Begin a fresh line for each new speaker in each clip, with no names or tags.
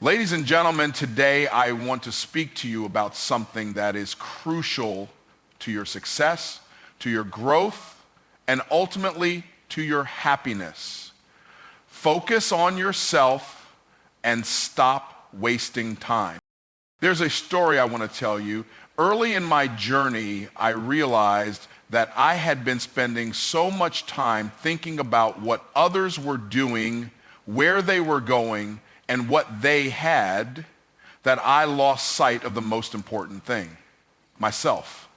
Ladies and gentlemen, today I want to speak to you about something that is crucial to your success, to your growth, and ultimately to your happiness. Focus on yourself and stop wasting time. There's a story I want to tell you. Early in my journey, I realized that I had been spending so much time thinking about what others were doing, where they were going, and what they had, that I lost sight of the most important thing, myself.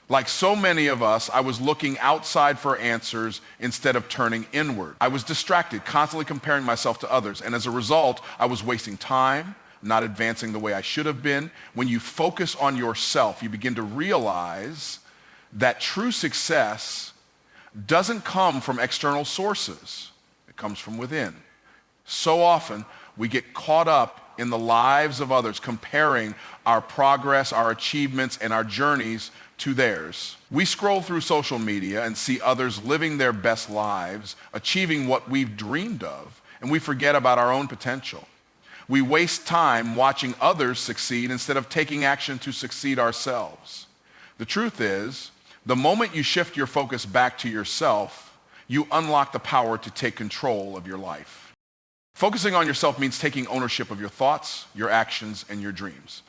Like so many of us, I was looking outside for answers instead of turning inward. I was distracted, constantly comparing myself to others, and as a result, I was wasting time, not advancing the way I should have been. When you focus on yourself, you begin to realize that true success doesn't come from external sources. It comes from within. So often, we get caught up in the lives of others, comparing our progress, our achievements, and our journeys to theirs. We scroll through social media and see others living their best lives, achieving what we've dreamed of, and we forget about our own potential. We waste time watching others succeed instead of taking action to succeed ourselves. The truth is, the moment you shift your focus back to yourself, you unlock the power to take control of your life. Focusing on yourself means taking ownership of your thoughts, your actions, and your dreams.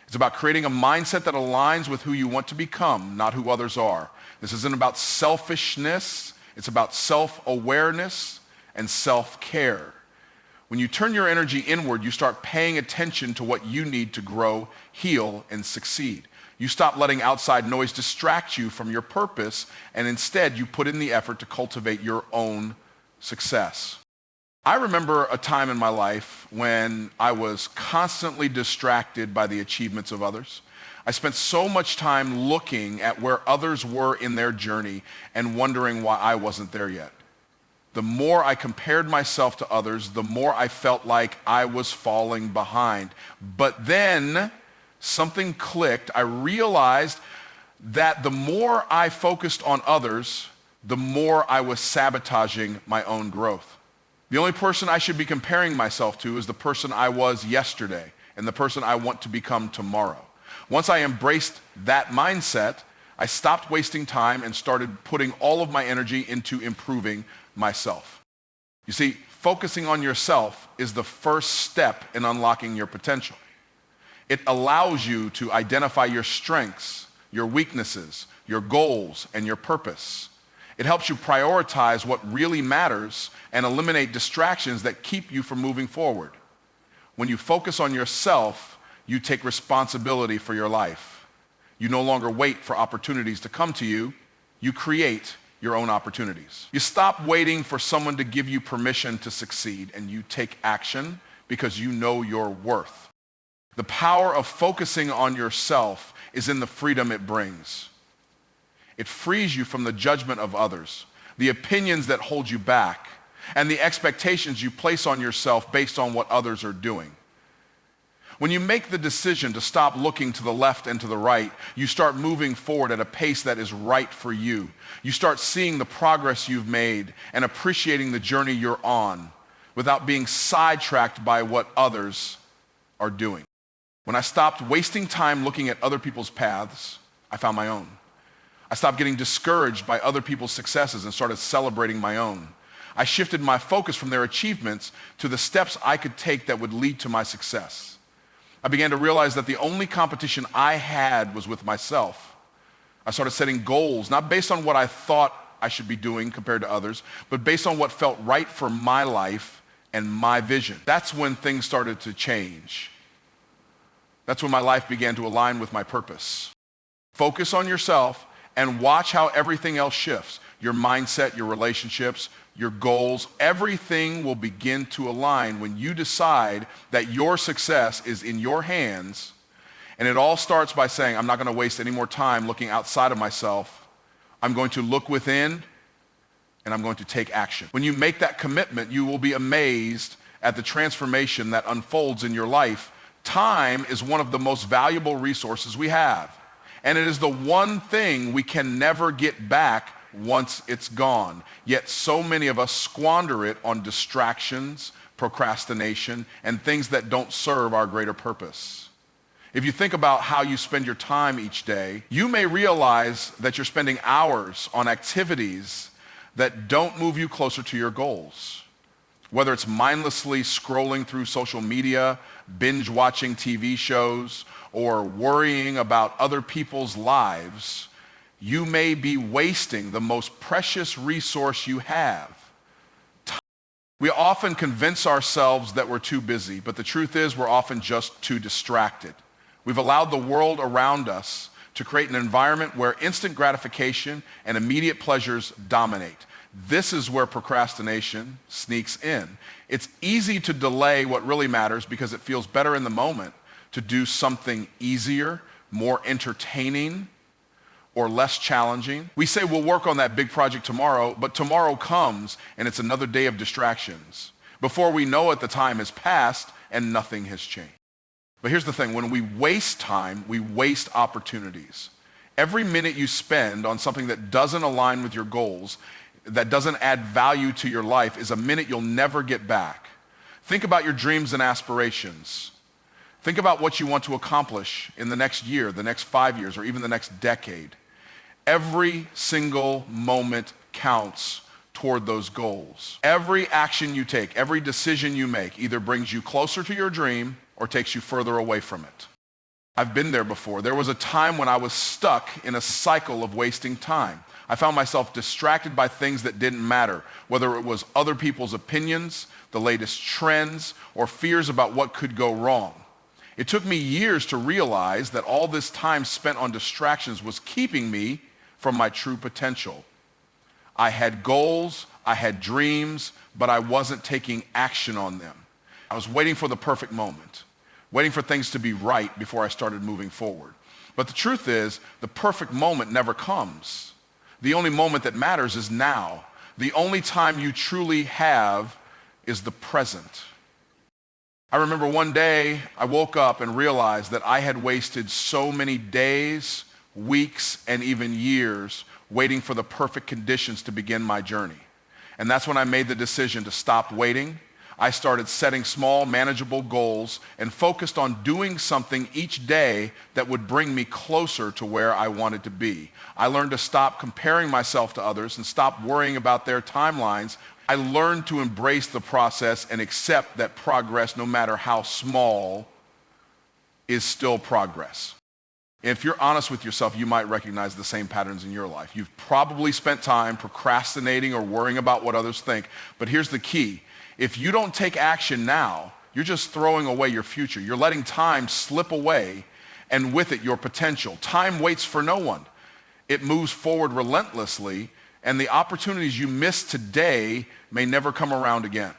It's about creating a mindset that aligns with who you want to become, not who others are. This isn't about selfishness. It's about self-awareness and self-care. When you turn your energy inward, you start paying attention to what you need to grow, heal, and succeed. You stop letting outside noise distract you from your purpose, and instead you put in the effort to cultivate your own success. I remember a time in my life when I was constantly distracted by the achievements of others. I spent so much time looking at where others were in their journey and wondering why I wasn't there yet. The more I compared myself to others, the more I felt like I was falling behind. But then something clicked. I realized that the more I focused on others, the more I was sabotaging my own growth. The only person I should be comparing myself to is the person I was yesterday and the person I want to become tomorrow. Once I embraced that mindset, I stopped wasting time and started putting all of my energy into improving myself. You see, focusing on yourself is the first step in unlocking your potential. It allows you to identify your strengths, your weaknesses, your goals, and your purpose. It helps you prioritize what really matters and eliminate distractions that keep you from moving forward. When you focus on yourself, you take responsibility for your life. You no longer wait for opportunities to come to you. You create your own opportunities. You stop waiting for someone to give you permission to succeed, and you take action because you know your worth. The power of focusing on yourself is in the freedom it brings. It frees you from the judgment of others, the opinions that hold you back, and the expectations you place on yourself based on what others are doing. When you make the decision to stop looking to the left and to the right, you start moving forward at a pace that is right for you. You start seeing the progress you've made and appreciating the journey you're on without being sidetracked by what others are doing. When I stopped wasting time looking at other people's paths, I found my own. I stopped getting discouraged by other people's successes and started celebrating my own. I shifted my focus from their achievements to the steps I could take that would lead to my success. I began to realize that the only competition I had was with myself. I started setting goals, not based on what I thought I should be doing compared to others, but based on what felt right for my life and my vision. That's when things started to change. That's when my life began to align with my purpose. Focus on yourself and watch how everything else shifts. Your mindset, your relationships, your goals, everything will begin to align when you decide that your success is in your hands. And it all starts by saying, I'm not going to waste any more time looking outside of myself. I'm going to look within, and I'm going to take action. When you make that commitment, you will be amazed at the transformation that unfolds in your life. Time is one of the most valuable resources we have. And it is the one thing we can never get back once it's gone. Yet so many of us squander it on distractions, procrastination, and things that don't serve our greater purpose. If you think about how you spend your time each day, you may realize that you're spending hours on activities that don't move you closer to your goals. Whether it's mindlessly scrolling through social media, binge watching TV shows, or worrying about other people's lives, you may be wasting the most precious resource you have. We often convince ourselves that we're too busy, but the truth is we're often just too distracted. We've allowed the world around us to create an environment where instant gratification and immediate pleasures dominate. This is where procrastination sneaks in. It's easy to delay what really matters because it feels better in the moment to do something easier, more entertaining, or less challenging. We say we'll work on that big project tomorrow, but tomorrow comes and it's another day of distractions. Before we know it, the time has passed and nothing has changed. But here's the thing, when we waste time, we waste opportunities. Every minute you spend on something that doesn't align with your goals, that doesn't add value to your life, is a minute you'll never get back. Think about your dreams and aspirations. Think about what you want to accomplish in the next year, the next 5 years, or even the next decade. Every single moment counts toward those goals. Every action you take, every decision you make either brings you closer to your dream or takes you further away from it. I've been there before. There was a time when I was stuck in a cycle of wasting time. I found myself distracted by things that didn't matter, whether it was other people's opinions, the latest trends, or fears about what could go wrong. It took me years to realize that all this time spent on distractions was keeping me from my true potential. I had goals, I had dreams, but I wasn't taking action on them. I was waiting for the perfect moment, waiting for things to be right before I started moving forward. But the truth is, the perfect moment never comes. The only moment that matters is now. The only time you truly have is the present. I remember one day I woke up and realized that I had wasted so many days, weeks, and even years waiting for the perfect conditions to begin my journey. And that's when I made the decision to stop waiting. I started setting small, manageable goals and focused on doing something each day that would bring me closer to where I wanted to be. I learned to stop comparing myself to others and stop worrying about their timelines. I learned to embrace the process and accept that progress, no matter how small, is still progress. If you're honest with yourself, you might recognize the same patterns in your life. You've probably spent time procrastinating or worrying about what others think. But here's the key. If you don't take action now, you're just throwing away your future. You're letting time slip away, and with it, your potential. Time waits for no one. It moves forward relentlessly, and the opportunities you miss today may never come around again.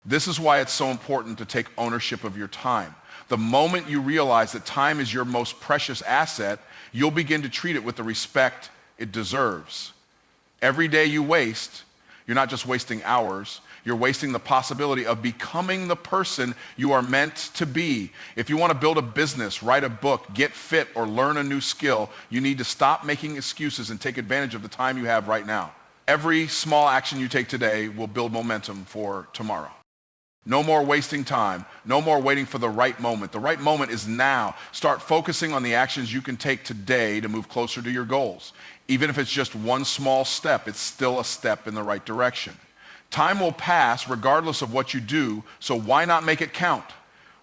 This is why it's so important to take ownership of your time. The moment you realize that time is your most precious asset, you'll begin to treat it with the respect it deserves. Every day you waste, you're not just wasting hours, you're wasting the possibility of becoming the person you are meant to be. If you want to build a business, write a book, get fit, or learn a new skill, you need to stop making excuses and take advantage of the time you have right now. Every small action you take today will build momentum for tomorrow. No more wasting time. No more waiting for the right moment. The right moment is now. Start focusing on the actions you can take today to move closer to your goals. Even if it's just one small step, it's still a step in the right direction. Time will pass regardless of what you do, so why not make it count?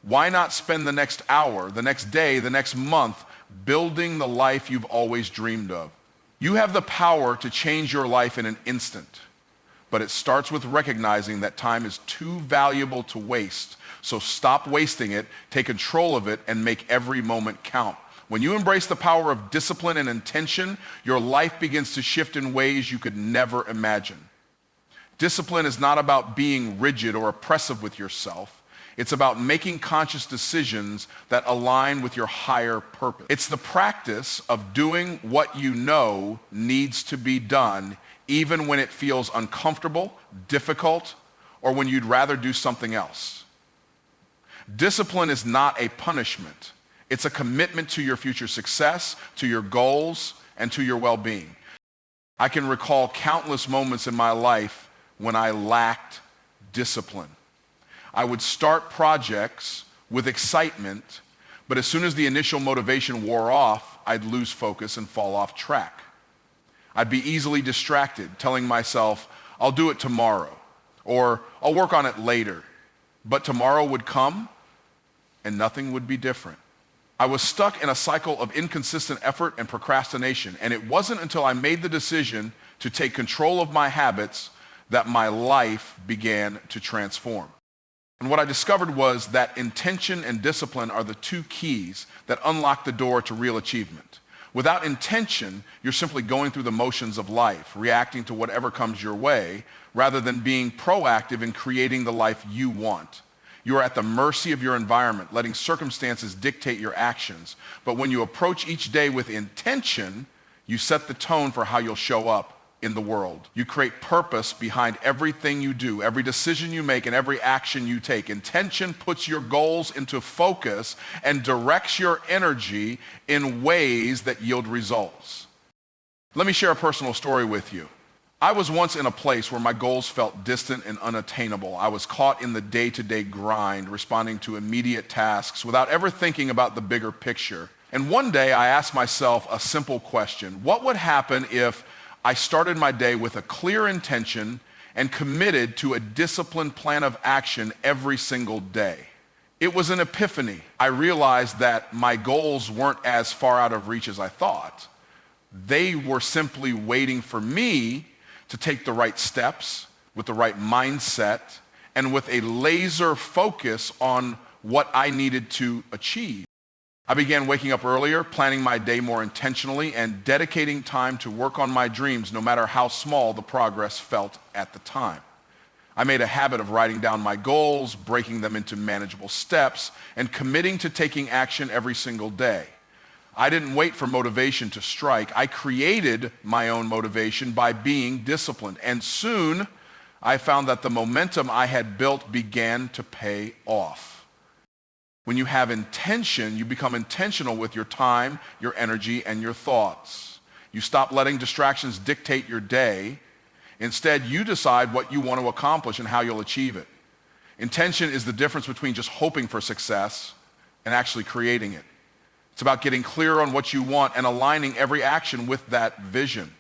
Why not spend the next hour, the next day, the next month building the life you've always dreamed of? You have the power to change your life in an instant. But it starts with recognizing that time is too valuable to waste. So stop wasting it, take control of it, and make every moment count. When you embrace the power of discipline and intention, your life begins to shift in ways you could never imagine. Discipline is not about being rigid or oppressive with yourself. It's about making conscious decisions that align with your higher purpose. It's the practice of doing what you know needs to be done, even when it feels uncomfortable, difficult, or when you'd rather do something else. Discipline is not a punishment. It's a commitment to your future success, to your goals, and to your well-being. I can recall countless moments in my life when I lacked discipline. I would start projects with excitement, but as soon as the initial motivation wore off, I'd lose focus and fall off track. I'd be easily distracted, telling myself, I'll do it tomorrow, or I'll work on it later. But tomorrow would come, and nothing would be different. I was stuck in a cycle of inconsistent effort and procrastination, and it wasn't until I made the decision to take control of my habits that my life began to transform. And what I discovered was that intention and discipline are the two keys that unlock the door to real achievement. Without intention, you're simply going through the motions of life, reacting to whatever comes your way, rather than being proactive in creating the life you want. You are at the mercy of your environment, letting circumstances dictate your actions. But when you approach each day with intention, you set the tone for how you'll show up in the world. You create purpose behind everything you do, every decision you make, and every action you take. Intention puts your goals into focus and directs your energy in ways that yield results. Let me share a personal story with you. I was once in a place where my goals felt distant and unattainable. I was caught in the day-to-day grind, responding to immediate tasks without ever thinking about the bigger picture. And one day I asked myself a simple question: what would happen if I started my day with a clear intention and committed to a disciplined plan of action every single day? It was an epiphany. I realized that my goals weren't as far out of reach as I thought. They were simply waiting for me to take the right steps with the right mindset and with a laser focus on what I needed to achieve. I began waking up earlier, planning my day more intentionally, and dedicating time to work on my dreams, no matter how small the progress felt at the time. I made a habit of writing down my goals, breaking them into manageable steps, and committing to taking action every single day. I didn't wait for motivation to strike. I created my own motivation by being disciplined. And soon, I found that the momentum I had built began to pay off. When you have intention, you become intentional with your time, your energy, and your thoughts. You stop letting distractions dictate your day. Instead, you decide what you want to accomplish and how you'll achieve it. Intention is the difference between just hoping for success and actually creating it. It's about getting clear on what you want and aligning every action with that vision.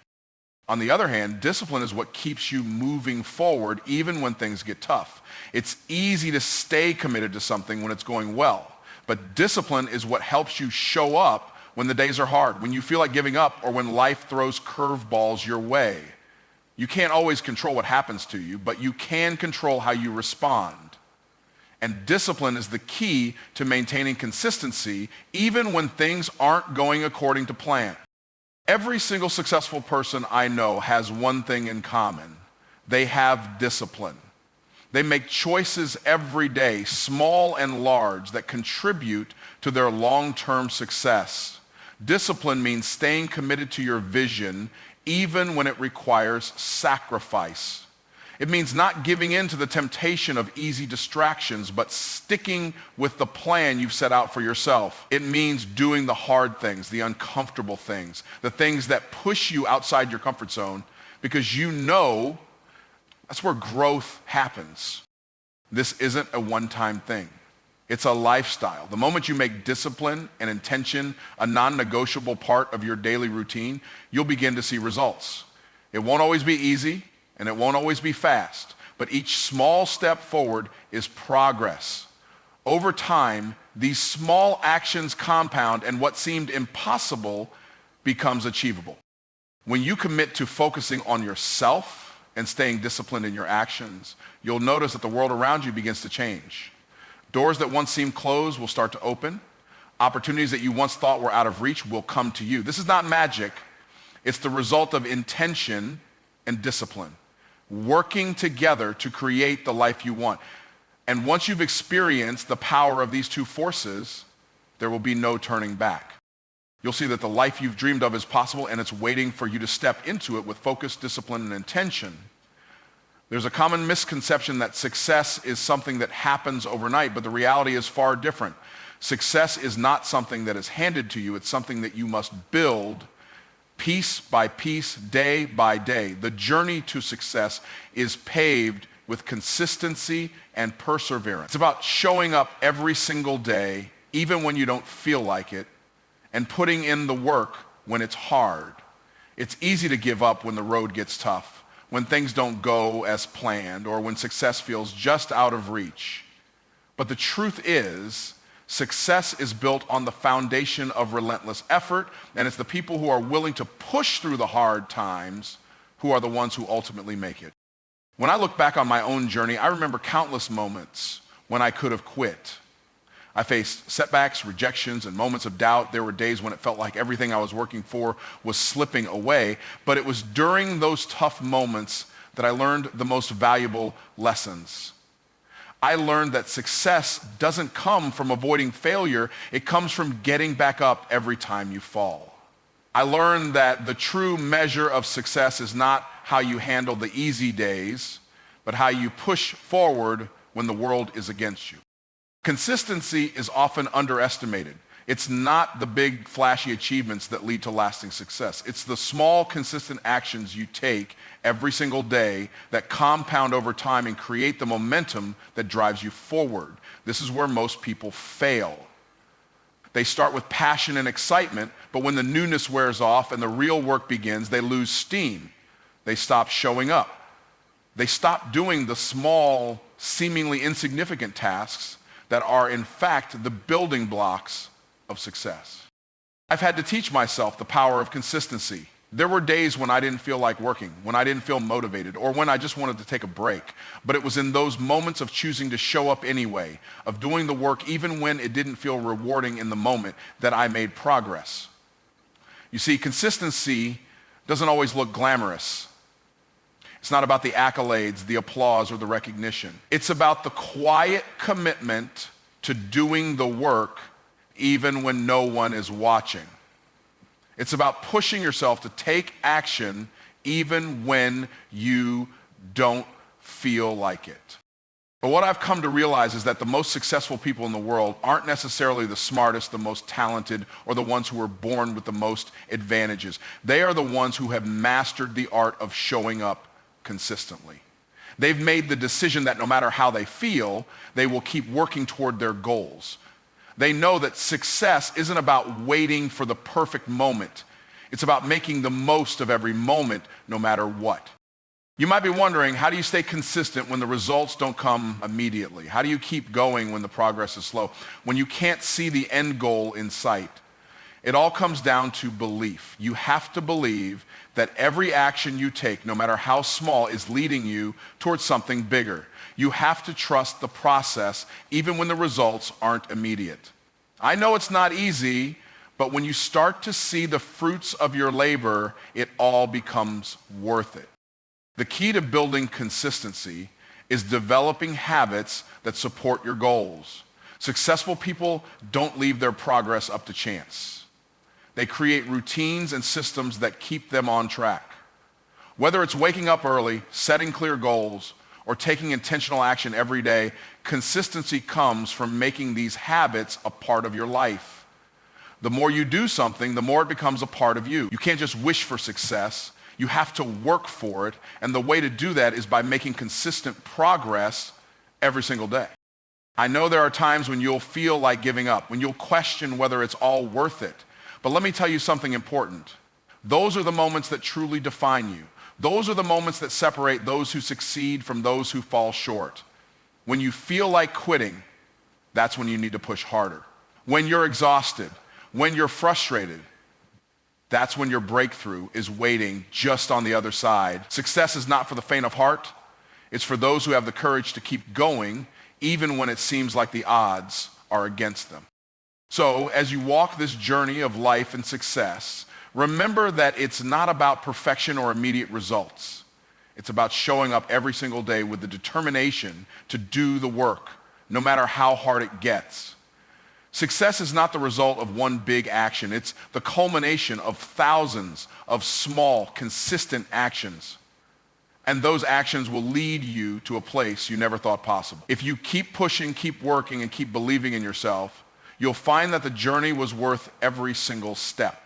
On the other hand, discipline is what keeps you moving forward even when things get tough. It's easy to stay committed to something when it's going well, but discipline is what helps you show up when the days are hard, when you feel like giving up, or when life throws curveballs your way. You can't always control what happens to you, but you can control how you respond. And discipline is the key to maintaining consistency even when things aren't going according to plan. Every single successful person I know has one thing in common. They have discipline. They make choices every day, small and large, that contribute to their long-term success. Discipline means staying committed to your vision even when it requires sacrifice. It means not giving in to the temptation of easy distractions, but sticking with the plan you've set out for yourself. It means doing the hard things, the uncomfortable things, the things that push you outside your comfort zone, because you know that's where growth happens. This isn't a one-time thing. It's a lifestyle. The moment you make discipline and intention a non-negotiable part of your daily routine, you'll begin to see results. It won't always be easy, and it won't always be fast, but each small step forward is progress. Over time, these small actions compound, and what seemed impossible becomes achievable. When you commit to focusing on yourself and staying disciplined in your actions, you'll notice that the world around you begins to change. Doors that once seemed closed will start to open. Opportunities that you once thought were out of reach will come to you. This is not magic. It's the result of intention and discipline, working together to create the life you want. And once you've experienced the power of these two forces, there will be no turning back. You'll see that the life you've dreamed of is possible, and it's waiting for you to step into it with focus, discipline, and intention. There's a common misconception that success is something that happens overnight, but the reality is far different. Success is not something that is handed to you. It's something that you must build piece by piece, day by day. The journey to success is paved with consistency and perseverance. It's about showing up every single day, even when you don't feel like it, and putting in the work when it's hard. It's easy to give up when the road gets tough, when things don't go as planned, or when success feels just out of reach. But the truth is, success is built on the foundation of relentless effort, and it's the people who are willing to push through the hard times who are the ones who ultimately make it. When I look back on my own journey, I remember countless moments when I could have quit. I faced setbacks, rejections, and moments of doubt. There were days when it felt like everything I was working for was slipping away, but it was during those tough moments that I learned the most valuable lessons. I learned that success doesn't come from avoiding failure. It comes from getting back up every time you fall. I learned that the true measure of success is not how you handle the easy days, but how you push forward when the world is against you. Consistency is often underestimated. It's not the big, flashy achievements that lead to lasting success. It's the small, consistent actions you take every single day that compound over time and create the momentum that drives you forward. This is where most people fail. They start with passion and excitement, but when the newness wears off and the real work begins, they lose steam. They stop showing up. They stop doing the small, seemingly insignificant tasks that are, in fact, the building blocks of success. I've had to teach myself the power of consistency. There were days when I didn't feel like working, when I didn't feel motivated, or when I just wanted to take a break. But it was in those moments of choosing to show up anyway, of doing the work even when it didn't feel rewarding in the moment, that I made progress. You see, consistency doesn't always look glamorous. It's not about the accolades, the applause, or the recognition. It's about the quiet commitment to doing the work even when no one is watching. It's about pushing yourself to take action even when you don't feel like it. But what I've come to realize is that the most successful people in the world aren't necessarily the smartest, the most talented, or the ones who were born with the most advantages. They are the ones who have mastered the art of showing up consistently. They've made the decision that no matter how they feel, they will keep working toward their goals. They know that success isn't about waiting for the perfect moment. It's about making the most of every moment, no matter what. You might be wondering, how do you stay consistent when the results don't come immediately? How do you keep going when the progress is slow? When you can't see the end goal in sight? It all comes down to belief. You have to believe that every action you take, no matter how small, is leading you towards something bigger. You have to trust the process, even when the results aren't immediate. I know it's not easy, but when you start to see the fruits of your labor, it all becomes worth it. The key to building consistency is developing habits that support your goals. Successful people don't leave their progress up to chance. They create routines and systems that keep them on track. Whether it's waking up early, setting clear goals, or taking intentional action every day, consistency comes from making these habits a part of your life. The more you do something, the more it becomes a part of you. You can't just wish for success. You have to work for it, and the way to do that is by making consistent progress every single day. I know there are times when you'll feel like giving up, when you'll question whether it's all worth it. But let me tell you something important. Those are the moments that truly define you. Those are the moments that separate those who succeed from those who fall short. When you feel like quitting, that's when you need to push harder. When you're exhausted, when you're frustrated, that's when your breakthrough is waiting just on the other side. Success is not for the faint of heart. It's for those who have the courage to keep going, even when it seems like the odds are against them. So as you walk this journey of life and success, remember that it's not about perfection or immediate results. It's about showing up every single day with the determination to do the work, no matter how hard it gets. Success is not the result of one big action. It's the culmination of thousands of small, consistent actions. And those actions will lead you to a place you never thought possible. If you keep pushing, keep working, and keep believing in yourself, you'll find that the journey was worth every single step.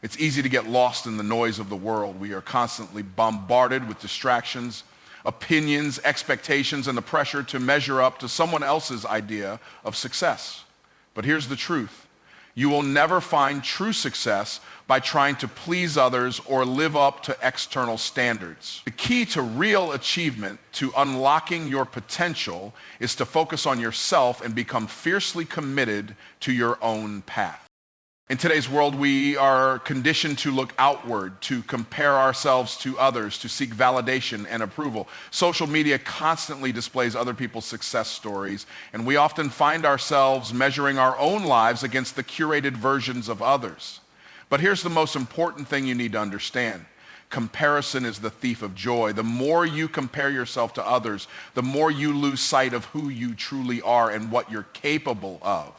It's easy to get lost in the noise of the world. We are constantly bombarded with distractions, opinions, expectations, and the pressure to measure up to someone else's idea of success. But here's the truth. You will never find true success by trying to please others or live up to external standards. The key to real achievement, to unlocking your potential, is to focus on yourself and become fiercely committed to your own path. In today's world, we are conditioned to look outward, to compare ourselves to others, to seek validation and approval. Social media constantly displays other people's success stories, and we often find ourselves measuring our own lives against the curated versions of others. But here's the most important thing you need to understand. Comparison is the thief of joy. The more you compare yourself to others, the more you lose sight of who you truly are and what you're capable of.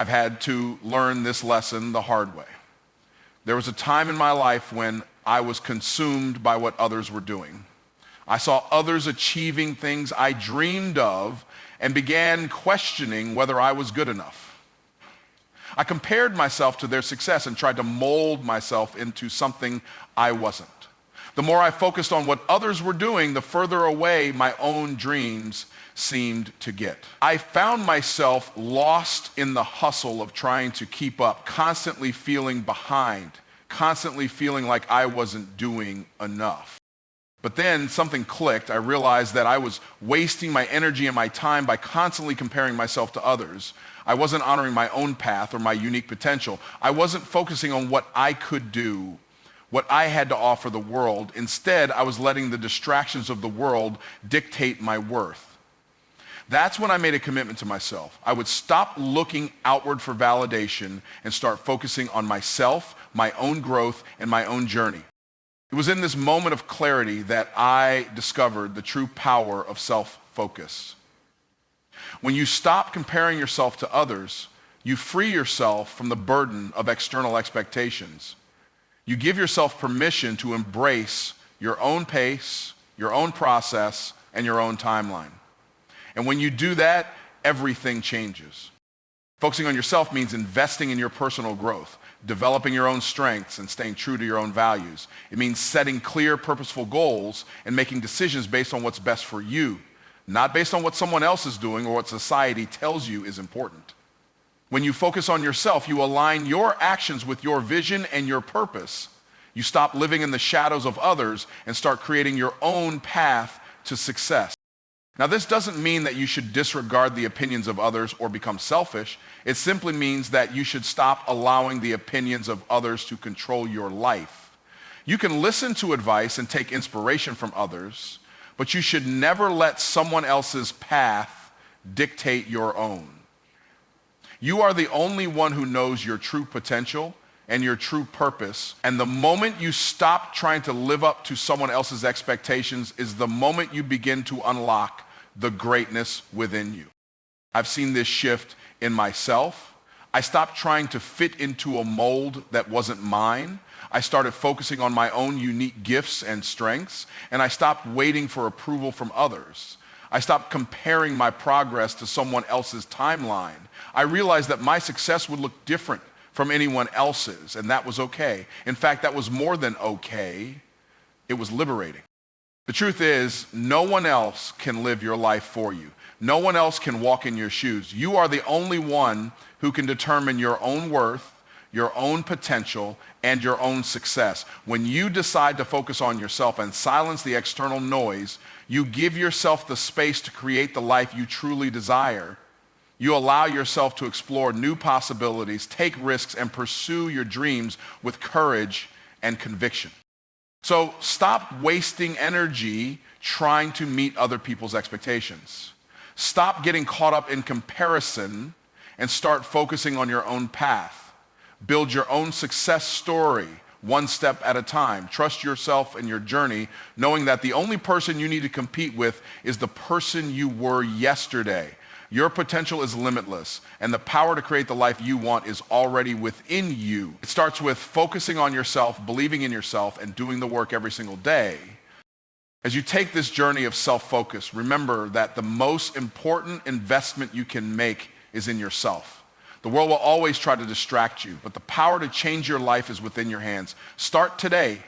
I've had to learn this lesson the hard way. There was a time in my life when I was consumed by what others were doing. I saw others achieving things I dreamed of and began questioning whether I was good enough. I compared myself to their success and tried to mold myself into something I wasn't. The more I focused on what others were doing, the further away my own dreams seemed to get. I found myself lost in the hustle of trying to keep up, constantly feeling behind, constantly feeling like I wasn't doing enough. But then something clicked. I realized that I was wasting my energy and my time by constantly comparing myself to others. I wasn't honoring my own path or my unique potential. I wasn't focusing on what I could do, what I had to offer the world. Instead, I was letting the distractions of the world dictate my worth. That's when I made a commitment to myself. I would stop looking outward for validation and start focusing on myself, my own growth, and my own journey. It was in this moment of clarity that I discovered the true power of self-focus. When you stop comparing yourself to others, you free yourself from the burden of external expectations. You give yourself permission to embrace your own pace, your own process, and your own timeline. And when you do that, everything changes. Focusing on yourself means investing in your personal growth, developing your own strengths and staying true to your own values. It means setting clear, purposeful goals and making decisions based on what's best for you, not based on what someone else is doing or what society tells you is important. When you focus on yourself, you align your actions with your vision and your purpose. You stop living in the shadows of others and start creating your own path to success. Now, this doesn't mean that you should disregard the opinions of others or become selfish. It simply means that you should stop allowing the opinions of others to control your life. You can listen to advice and take inspiration from others, but you should never let someone else's path dictate your own. You are the only one who knows your true potential and your true purpose. And the moment you stop trying to live up to someone else's expectations is the moment you begin to unlock the greatness within you. I've seen this shift in myself. I stopped trying to fit into a mold that wasn't mine. I started focusing on my own unique gifts and strengths, and I stopped waiting for approval from others. I stopped comparing my progress to someone else's timeline. I realized that my success would look different from anyone else's, and that was okay. In fact, that was more than okay. It was liberating. The truth is, no one else can live your life for you. No one else can walk in your shoes. You are the only one who can determine your own worth, your own potential, and your own success. When you decide to focus on yourself and silence the external noise, you give yourself the space to create the life you truly desire. You allow yourself to explore new possibilities, take risks, and pursue your dreams with courage and conviction. So stop wasting energy trying to meet other people's expectations. Stop getting caught up in comparison and start focusing on your own path. Build your own success story, one step at a time. Trust yourself and your journey, knowing that the only person you need to compete with is the person you were yesterday. Your potential is limitless, and the power to create the life you want is already within you. It starts with focusing on yourself, believing in yourself, and doing the work every single day. As you take this journey of self-focus, remember that the most important investment you can make is in yourself. The world will always try to distract you, but the power to change your life is within your hands. Start today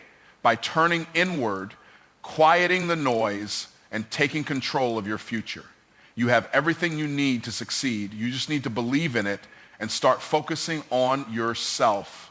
by turning inward, quieting the noise, and taking control of your future. You have everything you need to succeed. You just need to believe in it and start focusing on yourself.